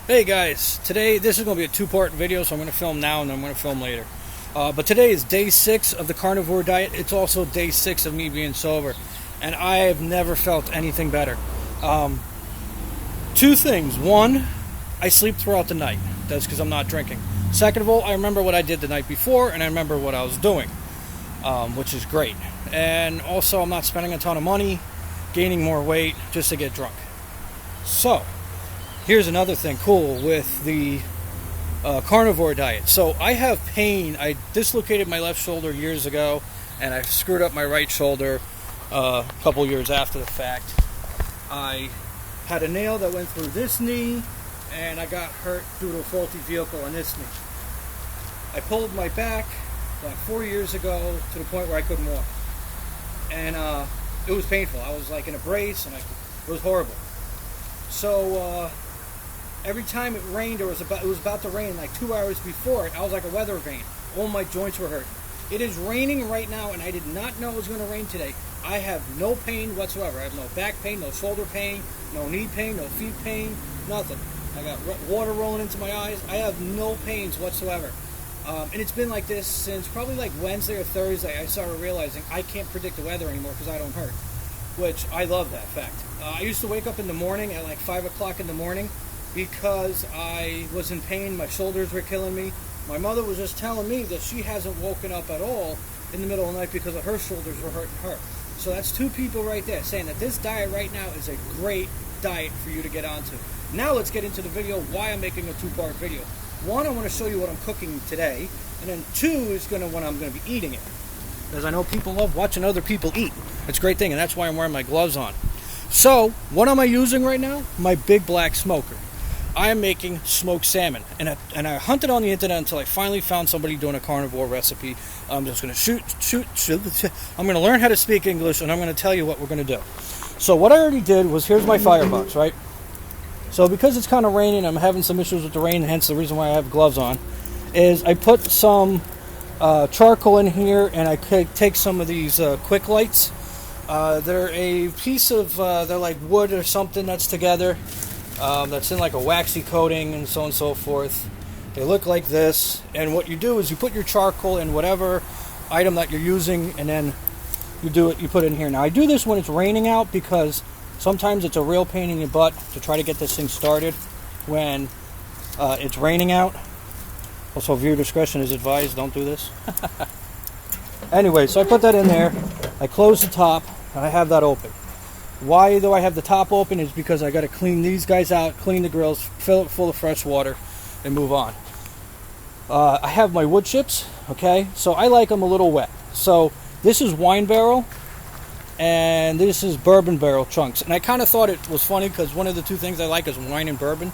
Hey guys, today this is going to be a two-part video, so I'm going to film now and then I'm going to film later. But today is day 6 of the carnivore diet. It's also day 6 of me being sober, and I have never felt anything better. Two things. One, I sleep throughout the night. That's because I'm not drinking. Second of all, I remember what I did the night before, and I remember what I was doing, which is great. And also, I'm not spending a ton of money, gaining more weight just to get drunk. So, here's another thing cool with the carnivore diet. So I have pain. I dislocated my left shoulder years ago, and I screwed up my right shoulder a couple years after the fact. I had a nail that went through this knee, and I got hurt due to a faulty vehicle on this knee. I pulled my back about 4 years ago to the point where I couldn't walk. And it was painful. I was like in a brace, and it was horrible. So every time it rained, it was about to rain like 2 hours before it, I was like a weather vane. All my joints were hurting. It is raining right now, and I did not know it was going to rain today. I have no pain whatsoever. I have no back pain, no shoulder pain, no knee pain, no feet pain, nothing. I got water rolling into my eyes. I have no pains whatsoever. And it's been like this since probably like Wednesday or Thursday. I started realizing I can't predict the weather anymore because I don't hurt, which I love that fact. I used to wake up in the morning at like 5 o'clock in the morning because I was in pain. My shoulders were killing me. My mother was just telling me that she hasn't woken up at all in the middle of the night because of her shoulders were hurting her. So that's two people right there saying that this diet right now is a great diet for you to get onto. Now let's get into the video, why I'm making a two-part video. One, I want to show you what I'm cooking today, and then two is when I'm going to be eating it. Because I know people love watching other people eat. It's a great thing, and that's why I'm wearing my gloves on. So, what am I using right now? My big black smoker. I am making smoked salmon, and I hunted on the internet until I finally found somebody doing a carnivore recipe. I'm just going to shoot. I'm going to learn how to speak English, and I'm going to tell you what we're going to do. So what I already did was, here's my firebox, right? So because it's kind of raining, I'm having some issues with the rain, hence the reason why I have gloves on, is I put some charcoal in here, and I take some of these quick lights. They're a piece of, they're like wood or something that's together. That's in like a waxy coating and so on and so forth. They look like this, and what you do is you put your charcoal in whatever item that you're using, and then you put it in here. Now I do this when it's raining out because sometimes it's a real pain in your butt to try to get this thing started when it's raining out. Also, viewer discretion is advised, don't do this. Anyway, so I put that in there, I close the top, and I have that open. Why do I have the top open is because I got to clean these guys out, clean the grills, fill it full of fresh water, and move on. I have my wood chips, okay? So I like them a little wet. So this is wine barrel, and this is bourbon barrel chunks. And I kind of thought it was funny because one of the two things I like is wine and bourbon.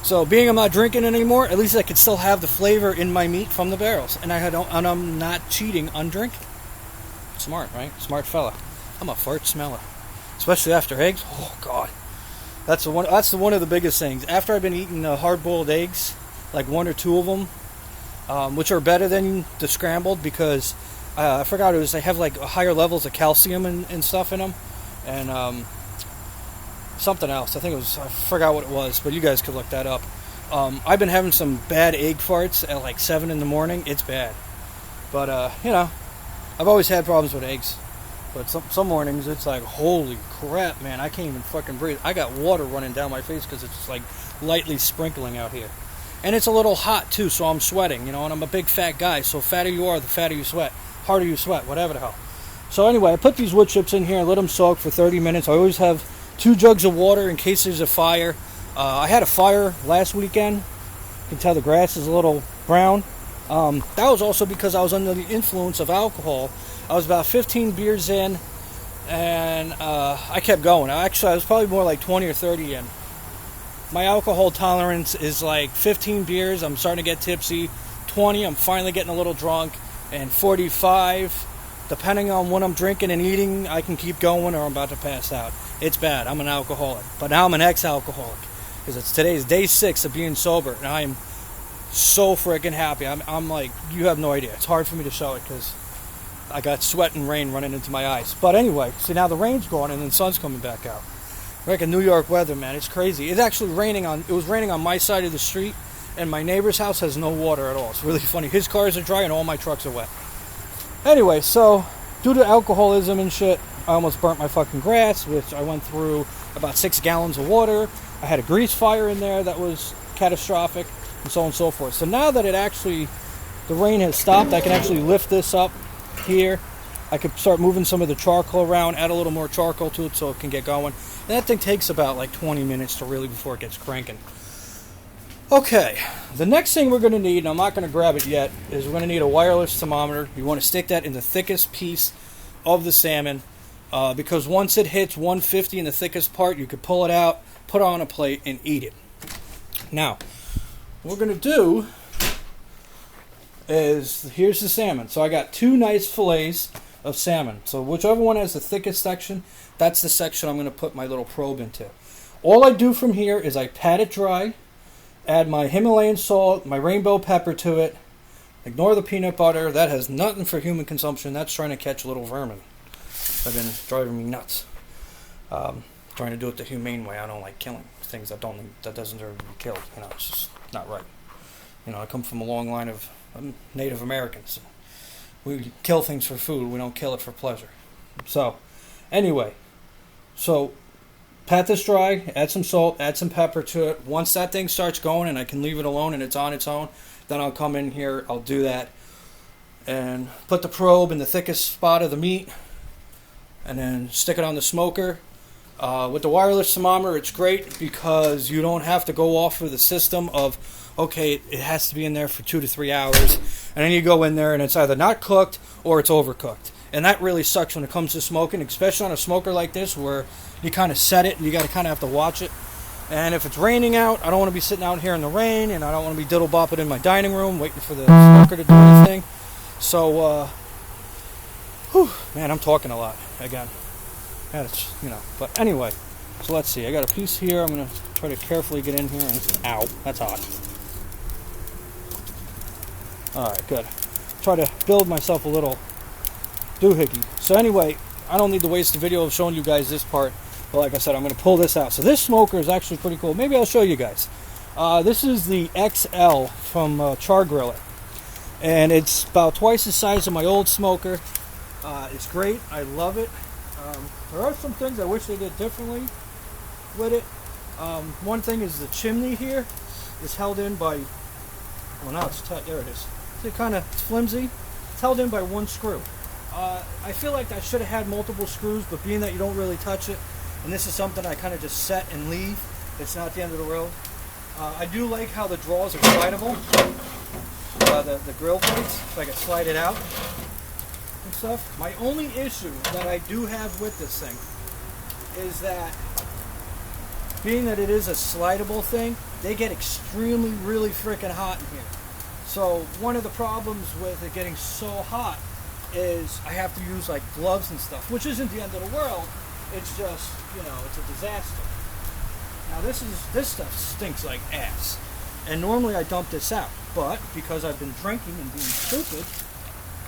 So being I'm not drinking anymore, at least I could still have the flavor in my meat from the barrels. And I'm not cheating on drinking. Smart, right? Smart fella. I'm a fart smeller. Especially after eggs. Oh, God. That's one of the biggest things. After I've been eating hard-boiled eggs, like one or two of them, which are better than the scrambled because I forgot they have like higher levels of calcium and stuff in them. And something else. I forgot what it was, but you guys could look that up. I've been having some bad egg farts at like 7 in the morning. It's bad. But, I've always had problems with eggs. But some mornings, it's like, holy crap, man, I can't even fucking breathe. I got water running down my face because it's like lightly sprinkling out here. And it's a little hot, too, so I'm sweating, and I'm a big fat guy. So fatter you are, the fatter you sweat. Harder you sweat, whatever the hell. So anyway, I put these wood chips in here and let them soak for 30 minutes. I always have 2 jugs of water in case there's a fire. I had a fire last weekend. You can tell the grass is a little brown. That was also because I was under the influence of alcohol. I was about 15 beers in, and I kept going. I was probably more like 20 or 30 in. My alcohol tolerance is like 15 beers, I'm starting to get tipsy. 20, I'm finally getting a little drunk. And 45, depending on what I'm drinking and eating, I can keep going or I'm about to pass out. It's bad. I'm an alcoholic. But now I'm an ex-alcoholic. Because today's day 6 of being sober, and I am so freaking happy. I'm like, you have no idea. It's hard for me to show it because I got sweat and rain running into my eyes. But anyway, see, now the rain's gone and the sun's coming back out. Like a New York weather, man. It's crazy. It's actually raining on. It was raining on my side of the street, and my neighbor's house has no water at all. It's really funny. His cars are dry, and all my trucks are wet. Anyway, so due to alcoholism and shit, I almost burnt my fucking grass, which I went through about 6 gallons of water. I had a grease fire in there that was catastrophic, and so on and so forth. So now that the rain has stopped, I can actually lift this up here. I could start moving some of the charcoal around, add a little more charcoal to it so it can get going. And that thing takes about like 20 minutes to really before it gets cranking. Okay, the next thing we're going to need, and I'm not going to grab it yet, is we're going to need a wireless thermometer. You want to stick that in the thickest piece of the salmon, because once it hits 150 in the thickest part, you could pull it out, put it on a plate, and eat it. Now, what we're going to do is, here's the salmon. So I got 2 nice fillets of salmon. So whichever one has the thickest section, that's the section I'm going to put my little probe into. All I do from here is I pat it dry, add my Himalayan salt, my rainbow pepper to it, ignore the peanut butter. That has nothing for human consumption. That's trying to catch little vermin. They've been driving me nuts. Trying to do it the humane way. I don't like killing things that doesn't deserve to be killed. You know, it's just not right. You know, I come from a long line of Native Americans. We kill things for food. We don't kill it for pleasure. So, anyway, pat this dry, add some salt, add some pepper to it. Once that thing starts going and I can leave it alone and it's on its own, then I'll come in here, I'll do that, and put the probe in the thickest spot of the meat, and then stick it on the smoker. With the wireless thermometer, it's great because you don't have to go off of the system of, okay, it has to be in there for 2 to 3 hours, and then you go in there and it's either not cooked or it's overcooked. And that really sucks when it comes to smoking, especially on a smoker like this where you kind of set it and you got to kind of have to watch it. And if it's raining out, I don't want to be sitting out here in the rain, and I don't want to be diddle-bopping in my dining room waiting for the smoker to do anything. So, man, I'm talking a lot again. That's, but anyway, so let's see. I got a piece here. I'm going to try to carefully get in here. And ow, that's hot. Alright, good. Try to build myself a little doohickey. So anyway, I don't need to waste the video of showing you guys this part. But like I said, I'm going to pull this out. So this smoker is actually pretty cool. Maybe I'll show you guys. This is the XL from Char Griller. And it's about twice the size of my old smoker. It's great. I love it. There are some things I wish they did differently with it. One thing is the chimney here is held in by, well, now it's tight. There it is. It's flimsy. It's held in by 1 screw. I feel like I should have had multiple screws, but being that you don't really touch it, and this is something I kind of just set and leave, it's not the end of the world. I do like how the drawers are slidable. The grill plates, so I can slide it out and stuff. My only issue that I do have with this thing is that, being that it is a slidable thing, they get extremely, really freaking hot in here. So one of the problems with it getting so hot is I have to use like gloves and stuff, which isn't the end of the world. It's just, it's a disaster. Now this stuff stinks like ass, and normally I dump this out, but because I've been drinking and being stupid,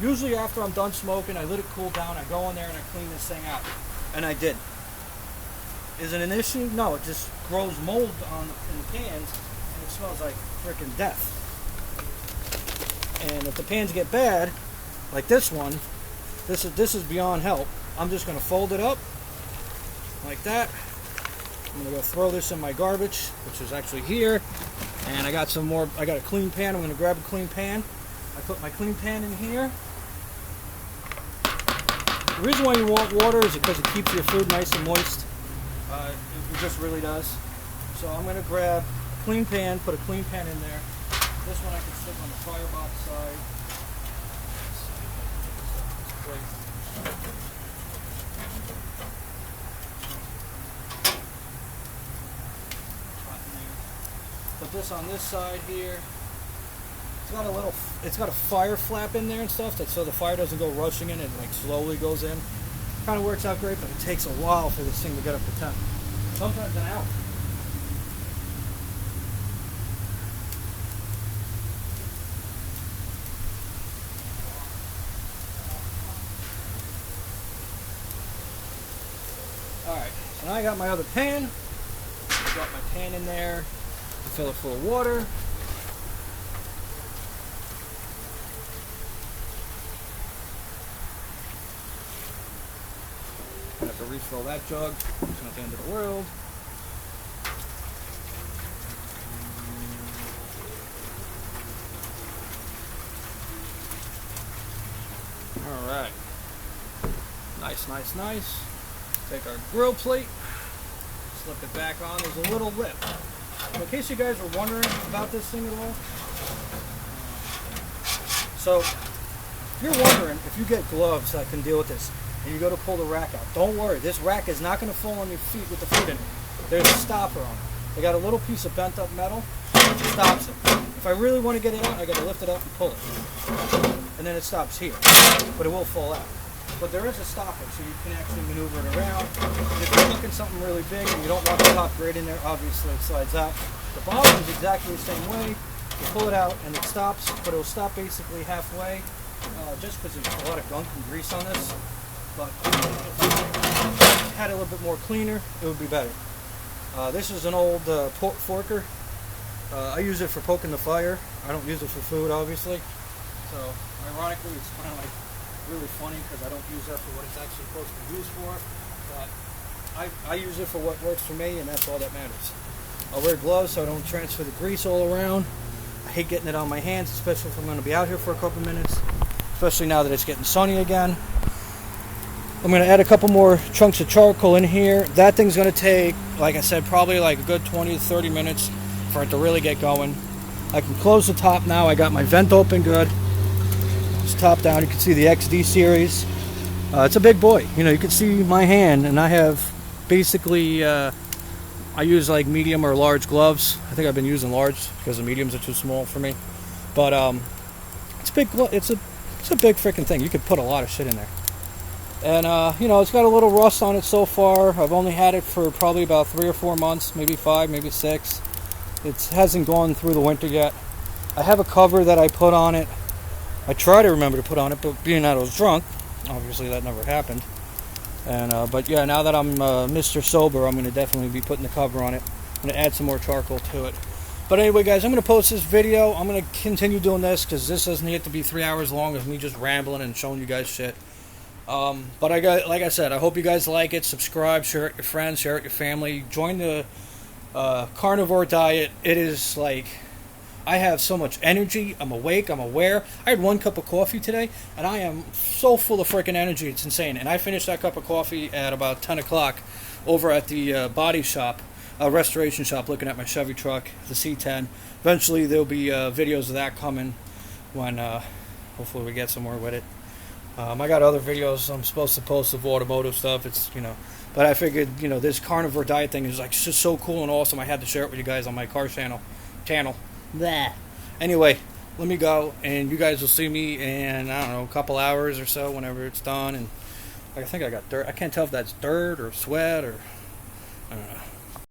usually after I'm done smoking, I let it cool down, I go in there and I clean this thing out. And I did. Is it an issue? No, it just grows mold in the pans, and it smells like freaking death. And if the pans get bad, like this one, this is beyond help. I'm just going to fold it up like that. I'm going to go throw this in my garbage, which is actually here. And I got some more. I got a clean pan. I'm going to grab a clean pan. I put my clean pan in here. The reason why you want water is because it keeps your food nice and moist. It just really does. So I'm going to grab a clean pan, put a clean pan in there. This one I can stick on the firebox side. Put this on this side here. It's got a fire flap in there and stuff, so the fire doesn't go rushing in, it like slowly goes in. Kind of works out great, but it takes a while for this thing to get up to temp. Sometimes an hour. Alright, And I got my other pan. Drop my pan in there, fill it full of water. I have to refill that jug. It's not the end of the world. Alright. Nice, nice, nice. Take our grill plate, slip it back on. There's a little lip. In case you guys were wondering about this thing at all. So, if you're wondering if you get gloves that can deal with this, and you go to pull the rack out, don't worry. This rack is not going to fall on your feet with the food in it. There's a stopper on it. They got a little piece of bent up metal that stops it. If I really want to get it out, I got to lift it up and pull it. And then it stops here. But it will fall out. But there is a stopper, so you can actually maneuver it around. And if you're looking something really big and you don't want the top grate in there, obviously it slides out. The bottom is exactly the same way. You pull it out and it stops, but it'll stop basically halfway, just because there's a lot of gunk and grease on this. But if I had it a little bit more cleaner, it would be better. This is an old forker. I use it for poking the fire. I don't use it for food, obviously. So, ironically, it's kind of like really funny because I don't use that for what it's actually supposed to be used for. But I use it for what works for me, and that's all that matters. I'll wear gloves so I don't transfer the grease all around. I hate getting it on my hands, especially if I'm going to be out here for a couple minutes. Especially now that it's getting sunny again. I'm going to add a couple more chunks of charcoal in here. That thing's going to take, like I said, probably like a good 20 to 30 minutes for it to really get going. I can close the top now. I got my vent open good. Just top down. You can see the XD series. It's a big boy. You know, you can see my hand, and I have basically, I use like medium or large gloves. I think I've been using large because the mediums are too small for me. But it's big. It's a big freaking thing. You could put a lot of shit in there. And, you know, it's got a little rust on it so far. I've only had it for probably about 3 or 4 months, maybe 5, maybe 6. It hasn't gone through the winter yet. I have a cover that I put on it. I try to remember to put on it, but being that I was drunk, obviously that never happened. And but yeah, now that I'm Mr. Sober, I'm going to definitely be putting the cover on it. I'm going to add some more charcoal to it. But anyway, guys, I'm going to post this video. I'm going to continue doing this because this doesn't need to be 3 hours long of me just rambling and showing you guys shit. But like I said, I hope you guys like it. Subscribe, share it with your friends, share it with your family. Join the carnivore diet. It is like, I have so much energy. I'm awake. I'm aware. I had 1 cup of coffee today, and I am so full of freaking energy. It's insane. And I finished that cup of coffee at about 10 o'clock over at the body shop, restoration shop, looking at my Chevy truck, the C10. Eventually, there'll be videos of that coming when hopefully we get somewhere with it. I got other videos I'm supposed to post of automotive stuff. It's, you know, but I figured, you know, this carnivore diet thing is like just so cool and awesome. I had to share it with you guys on my car channel. Bleh. Anyway, let me go, and you guys will see me in, I don't know, a couple hours or so whenever it's done. And I think I got dirt. I can't tell if that's dirt or sweat or I don't know.